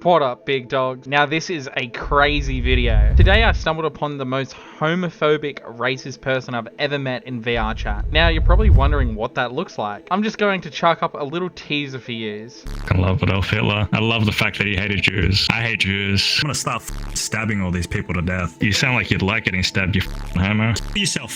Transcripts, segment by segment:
What up, big dogs? Now this is a crazy video. Today I stumbled upon the most homophobic, racist person I've ever met in VRChat. Now you're probably wondering what that looks like. I'm just going to chuck up a little teaser for yous. I love Adolf Hitler. I love the fact that he hated Jews. I hate Jews. I'm gonna start stabbing all these people to death. You sound like you'd like getting stabbed, you homo. You sell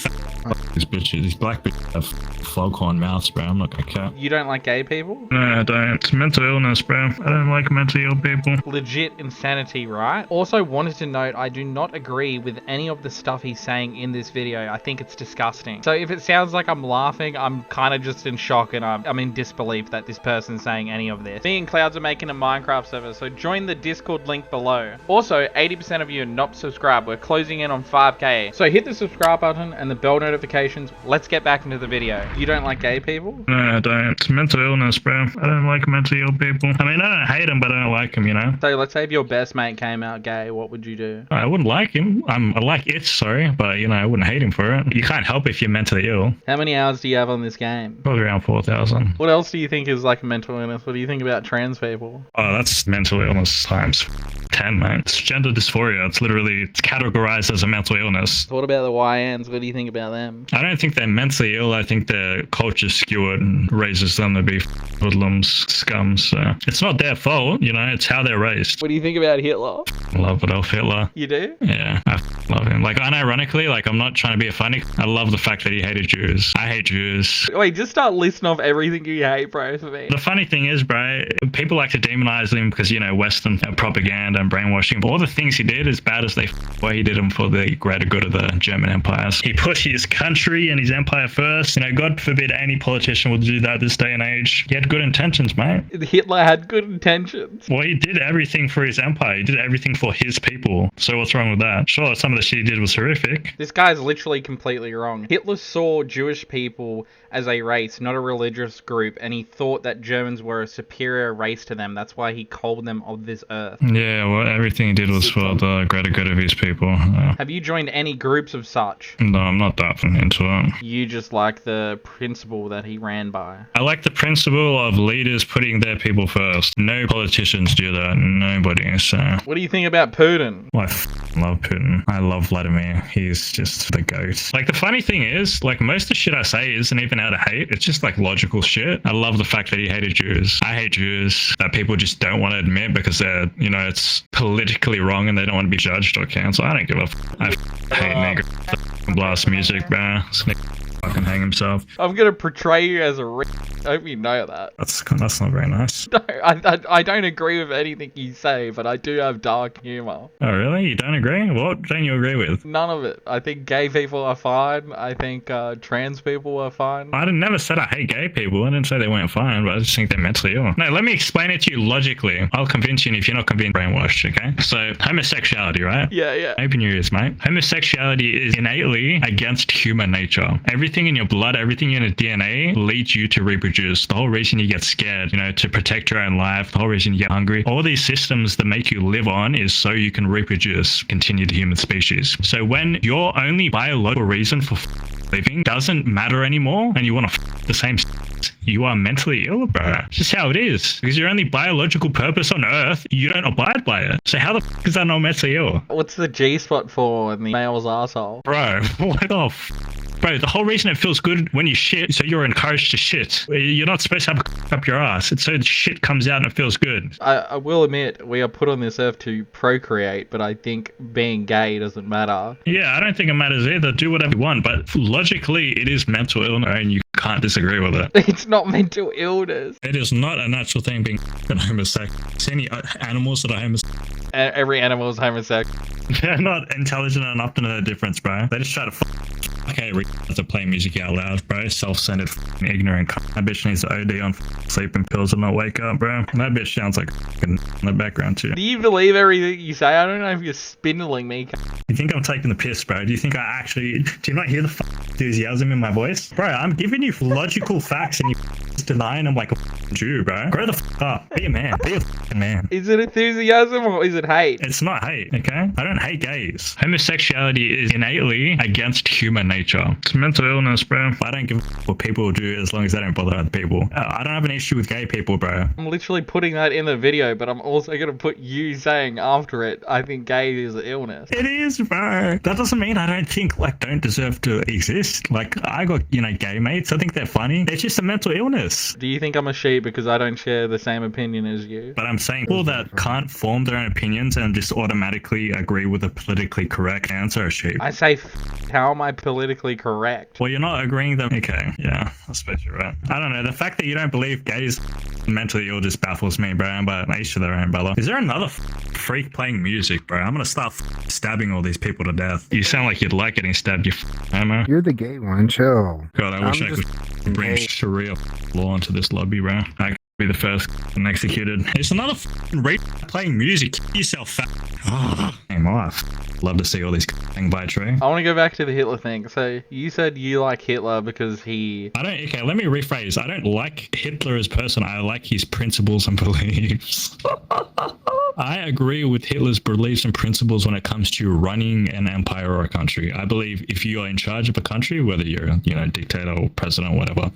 these bitches, these black bitches have foghorn mouths, bro. I'm not gonna care. You don't like gay people? No, I don't. It's mental illness, bro. I don't like mentally ill people. Legit insanity, right? Also wanted to note I do not agree with any of the stuff he's saying in this video. I think it's disgusting. So if it sounds like I'm laughing, I'm kind of just in shock and I'm in disbelief that this person's saying any of this. Me and Clouds are making a Minecraft server, so join the Discord link below. Also, 80% of you are not subscribed. We're closing in on 5k. So hit the subscribe button and the bell notifications. Let's get back into the video. You don't like gay people? No, I don't. It's mental illness, bro. I don't like mentally ill people. I mean, I don't hate them, but I don't like them, you know? So let's say if your best mate came out gay, what would you do? I wouldn't like him. I like it, sorry, but you know, I wouldn't hate him for it. You can't help if you're mentally ill. How many hours do you have on this game? Probably around 4,000. What else do you think is like a mental illness? What do you think about trans people? Oh, that's mental illness times 10, man. It's gender dysphoria. It's categorized as a mental illness. What about the YNs? What do you think about them? I don't think they're mentally ill. I think their culture's skewed and raises them to be hoodlums, scum. So it's not their fault, you know, it's how they're raised. What do you think about Hitler? I love Adolf Hitler. You do? Yeah, I love him. Like, unironically, like, I'm not trying to be a funny. I love the fact that he hated Jews. I hate Jews. Wait, just start listing off everything you hate, bro, for me. The funny thing is, bro, people like to demonize him because, you know, Western propaganda and brainwashing. But all the things he did, as bad as he did them for the greater good of the German empires. He put his country and his empire first. You know, God forbid any politician would do that this day and age. He had good intentions, mate. Hitler had good intentions. Well, he did everything for his empire. He did everything for his people. So what's wrong with that? Sure, some of the shit he did was horrific. This guy's literally completely wrong. Hitler saw Jewish people as a race, not a religious group, and he thought that Germans were a superior race to them. That's why he called them of this earth. Yeah, well, everything he did was for the greater good of his people. Yeah. Have you joined any groups of such? No, I'm not that into it. You just like the principle that he ran by. I like the principle of leaders putting their people first. No politicians do that. Nobody. So. What do you think about Putin? Well, I love Putin. I love Vladimir. He's just the goat. Like, the funny thing is, like, most of the shit I say isn't even out of hate. It's just like logical shit. I love the fact that he hated Jews. I hate Jews that people just don't want to admit because they're, you know, it's politically wrong and they don't want to be judged or canceled. I don't give a I hate nigger blast music, bro. Fucking hang himself. I'm gonna portray you as a I hope you know that. That's not very nice. No, I don't agree with anything you say, but I do have dark humor. Oh really? You don't agree? What don't you agree with? None of it. I think gay people are fine. I think trans people are fine. I never said I hate gay people. I didn't say they weren't fine, but I just think they're mentally ill. No, let me explain it to you logically. I'll convince you, and if you're not convinced, brainwashed, okay? So, homosexuality, right? Yeah. Open your ears, mate. Homosexuality is innately against human nature. Everything in your blood, everything in your DNA leads you to reproduce. The whole reason you get scared, you know, to protect your own life, the whole reason you get hungry, all these systems that make you live on is so you can reproduce, continue the human species. So when your only biological reason for living doesn't matter anymore and you want to the same, you are mentally ill, bro. It's just how it is. Because your only biological purpose on Earth, you don't abide by it. So how the is that not mentally ill? What's the G-spot for in the male's asshole? Bro, what the Bro, the whole reason it feels good when you shit, so you're encouraged to shit. You're not supposed to have up your ass. It's so the shit comes out and it feels good. I will admit, we are put on this earth to procreate, but I think being gay doesn't matter. Yeah, I don't think it matters either. Do whatever you want, but logically, it is mental illness and you can't disagree with it. It's not mental illness. It is not a natural thing being homosexual. See any animals that are homosexual? Every animal is homosexual. They're not intelligent enough to know the difference, bro. They just try to okay, to play music out loud, bro. Self-centered, ignorant. That bitch needs to OD on sleeping pills and not wake up, bro. And that bitch sounds like in the background too. Do you believe everything you say? I don't know if you're spindling me. You think I'm taking the piss, bro? Do you think I actually... Do you not hear the enthusiasm in my voice? Bro, I'm giving you logical facts and you just denying I'm like a Jew, bro. Grow the up. Be a man. Be a man. Is it enthusiasm or is it hate? It's not hate, okay? I don't hate gays. Homosexuality is innately against human nature. It's mental illness, bro. I don't give a what people do as long as they don't bother other people. I don't have an issue with gay people, bro. I'm literally putting that in the video, but I'm also going to put you saying after it, I think gay is an illness. It is, bro. That doesn't mean I don't think, like, don't deserve to exist. Like, I got, gay mates. I think they're funny. It's just a mental illness. Do you think I'm a sheep because I don't share the same opinion as you? But I'm saying people that can't form their own opinions and just automatically agree with a politically correct answer are sheep. I say, how am I politically correct? Well, you're not agreeing them. Okay, yeah, I suppose you're right. I don't know. The fact that you don't believe gays mentally ill just baffles me, bro. But each to their own, brother. Is there another freak playing music, bro? I'm gonna start stabbing all these people to death. You sound like you'd like getting stabbed, you homo. You're the gay one, chill. God, I wish I could bring Sharia law into this lobby, bro. I could be the first and executed. It's another rape playing music. Kill yourself, fat. Oh, I'm off. Love to see all these thing by Trey. I want to go back to the Hitler thing. So you said you like Hitler because he... Okay, let me rephrase. I don't like Hitler as a person. I like his principles and beliefs. I agree with Hitler's beliefs and principles when it comes to running an empire or a country. I believe if you are in charge of a country, whether you're, dictator or president or whatever,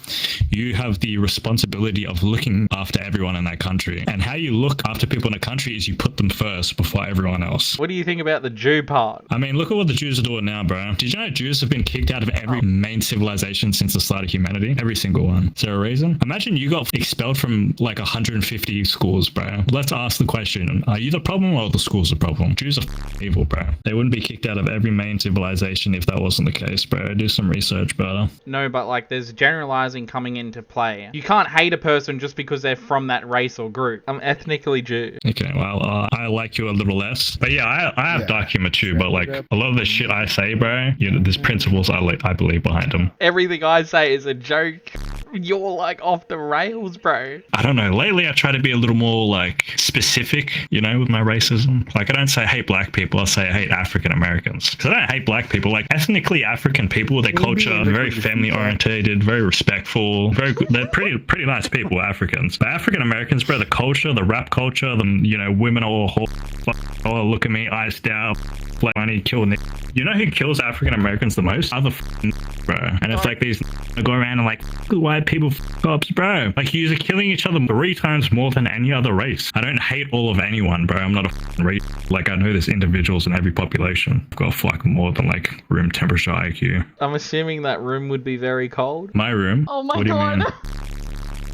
you have the responsibility of looking after everyone in that country. And how you look after people in a country is you put them first before everyone else. What do you think about the Jew part? I mean, look at what the Jews are doing now, bro. Did you know Jews have been kicked out of every main civilization since the start of humanity? Every single one. Is there a reason? Imagine you got expelled from like 150 schools, bro. Let's ask the question. Are you the problem or the school's the problem? Jews are evil, bro. They wouldn't be kicked out of every main civilization if that wasn't the case, bro. Do some research, brother. No, but like there's generalizing coming into play. You can't hate a person just because they're from that race or group. I'm ethnically Jew. Okay, well, I like you a little less. But yeah, I have dark humor too, but like a lot of the shit I say, bro, there's principles I believe behind them. Everything I say is a joke. You're like off the rails, bro. I don't know. Lately, I try to be a little more like specific, with my racism. Like I don't say I hate black people. I say I hate African Americans. Because I don't hate black people. Like ethnically African people, their culture, very family orientated, very respectful, very good. They're pretty nice people, Africans. But African Americans, bro, the culture, the rap culture, the women are all oh, look at me, iced out, like money, kill Nick. You know who kills African Americans the most? Other bro. And it's like these go around and like white people cops, bro. Like you are killing each other 3 times more than any other race. I don't hate all of anyone, bro. I'm not a race. Like I know there's individuals in every population. I've got like more than like room temperature IQ. I'm assuming that room would be very cold. My room? Oh my what god. Do you mean?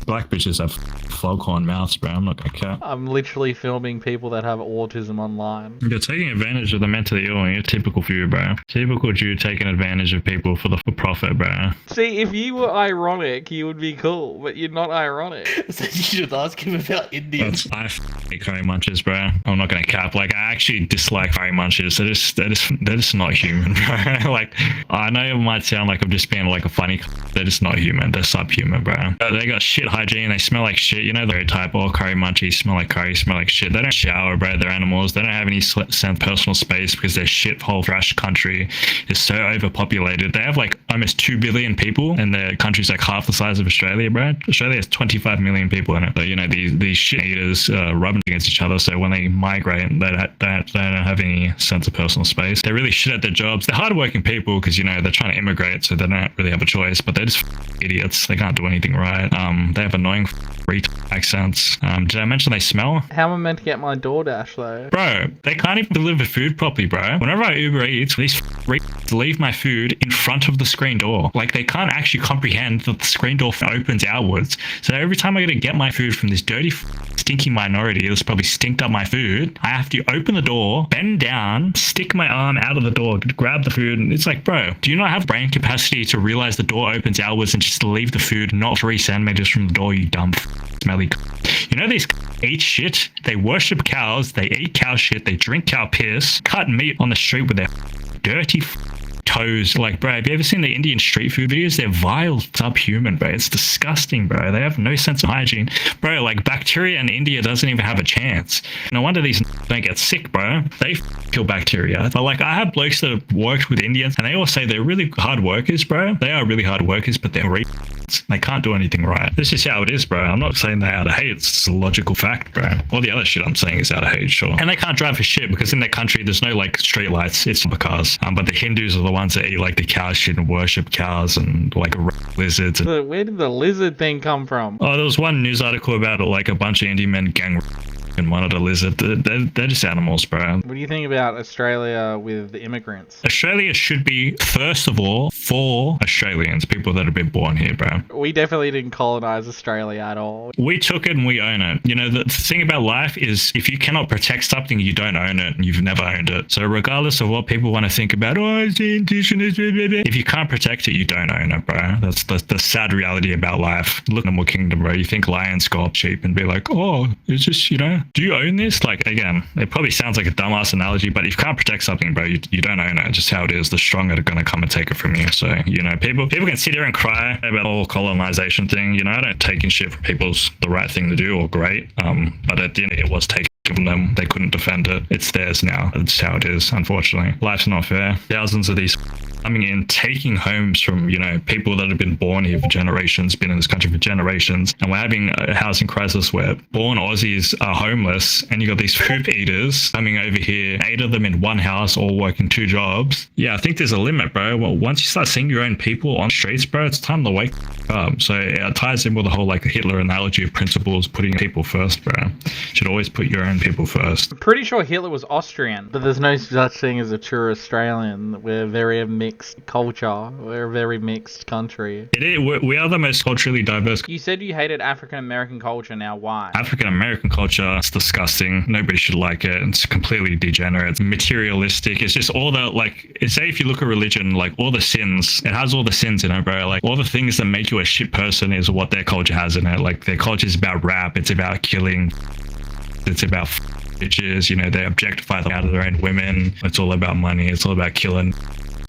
Black bitches have foghorn mouths, bro. I'm not gonna cap. I'm literally filming people that have autism online. You're taking advantage of the mentally ill. You're typical for you, bro. Typical Jew taking advantage of people for profit, bro. See, if you were ironic, you would be cool, but you're not ironic. So you should ask him about Indians. I hate curry munchers, bro. I'm not gonna cap. Like I actually dislike curry munchers. They're just not human, bro. Like I know it might sound like I'm just being like a funny. They're just not human. They're subhuman, bro. They got shit hygiene. They smell like shit. The stereotype, all curry munchies smell like curry, smell like shit. They don't shower, bro. They're animals. They don't have any personal space because their shithole trash country is so overpopulated. They have like almost 2 billion people and their country's like half the size of Australia, bro. Australia has 25 million people in it. So, these shit eaters rubbing against each other. So when they migrate, they don't have any sense of personal space. They're really shit at their jobs. They're hardworking people because, they're trying to immigrate, so they don't really have a choice, but they're just idiots. They can't do anything right. They have annoying accents. Did I mention they smell? How am I meant to get my DoorDash though? Bro, they can't even deliver food properly, bro. Whenever I Uber Eats, these leave my food in front of the screen door. Like they can't actually comprehend that the screen door opens outwards. So every time I gotta get my food from this dirty stinky minority that's probably stinked up my food, I have to open the door, bend down, stick my arm out of the door, grab the food, and it's like, bro, do you not have brain capacity to realize the door opens outwards and just leave the food not 3 centimeters from the door, you dumb smelly. These eat shit, they worship cows, they eat cow shit, they drink cow piss, cut meat on the street with their dirty toes. Like, bro, have you ever seen the Indian street food videos? They're vile, subhuman, bro. It's disgusting, bro. They have no sense of hygiene. Bro, like, bacteria in India doesn't even have a chance. No wonder these don't get sick, bro. They kill bacteria. But, like, I have blokes that have worked with Indians, and they all say they're really hard workers, bro. They are really hard workers, but they're they can't do anything right. This is how it is, bro. I'm not saying they're out of hate. It's a logical fact, bro. All the other shit I'm saying is out of hate, sure. And they can't drive for shit because in their country, there's no, like, street lights. It's for cars. But the Hindus are the ones that eat, like, the cow shit and worship cows and, like, lizards. Where did the lizard thing come from? Oh, there was one news article about, like, a bunch of Indian men gang and one of the lizard. They're just animals, bro. What do you think about Australia with the immigrants? Australia should be, first of all, for Australians, people that have been born here, bro. We definitely didn't colonize Australia at all. We took it and we own it. You know, the thing about life is if you cannot protect something, you don't own it and you've never owned it. So regardless of what people want to think about, oh, it's the indigenous, blah, blah, blah. If you can't protect it, you don't own it, bro. That's the sad reality about life. Look at Animal Kingdom, bro. You think lions go up sheep and be like, oh, it's just, you know, do you own this? Like, again, it probably sounds like a dumbass analogy, but if you can't protect something, bro, you don't own it. Just how it is. The strong are going to come and take it from you. So, you know, people can sit here and cry about the whole colonization thing. You know, I don't take in shit from people's the right thing to do or great. But at the end, it was taken from them. They couldn't defend it. It's theirs now. That's how it is, unfortunately. Life's not fair. Thousands of these coming in, taking homes from, you know, people that have been born here for generations, been in this country for generations, and we're having a housing crisis where born Aussies are homeless, and you got these poop eaters coming over here, 8 of them in one house, all working 2 jobs. Yeah, I think there's a limit, bro. Well, once you start seeing your own people on streets, bro, it's time to wake up. So it ties in with the whole, like, Hitler analogy of principles, putting people first, bro. Should always put your own people first. I'm pretty sure Hitler was Austrian, but there's no such thing as a true Australian. We're very mixed culture. We're a very mixed country. It is. We are the most culturally diverse. You said you hated African American culture. Now why? African American culture, it's disgusting. Nobody should like it. It's completely degenerate. It's materialistic. It's just all the, like, say if you look at religion, like, all the sins, it has all the sins in it, bro. Like, all the things that make you a shit person is what their culture has in it. Like, their culture is about rap. It's about killing. It's about bitches. You know, they objectify them out of their own women. It's all about money. It's all about killing.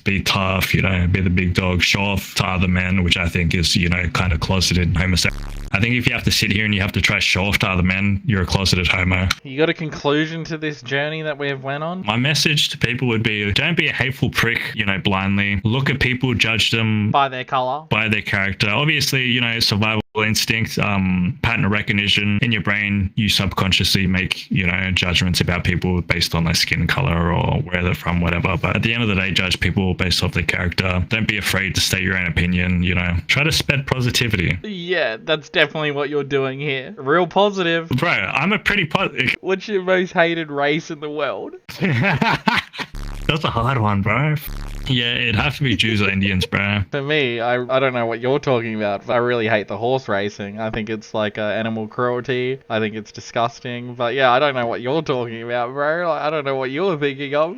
Be tough, you know, be the big dog, show off to other men, which I think is, you know, kind of closeted homosexual. I think if you have to sit here and you have to try to show off to other men, you're a closeted homo. You got a conclusion to this journey that we have went on? My message to people would be, don't be a hateful prick, you know, blindly. Look at people, judge them by their color, by their character. Obviously, you know, survival instinct, pattern recognition in your brain, you subconsciously make, you know, judgments about people based on their skin color or where they're from, whatever. But at the end of the day, judge people based off their character. Don't be afraid to state your own opinion, you know. Try to spread positivity. Yeah, that's definitely what you're doing here. Real positive. Bro, I'm a pretty positive. What's your most hated race in the world? That's a hard one, bro. Yeah, it'd have to be Jews or Indians, bro. For me, I don't know what you're talking about. I really hate the horse racing. I think it's like animal cruelty. I think it's disgusting. But yeah, I don't know what you're talking about, bro. Like, I don't know what you're thinking of.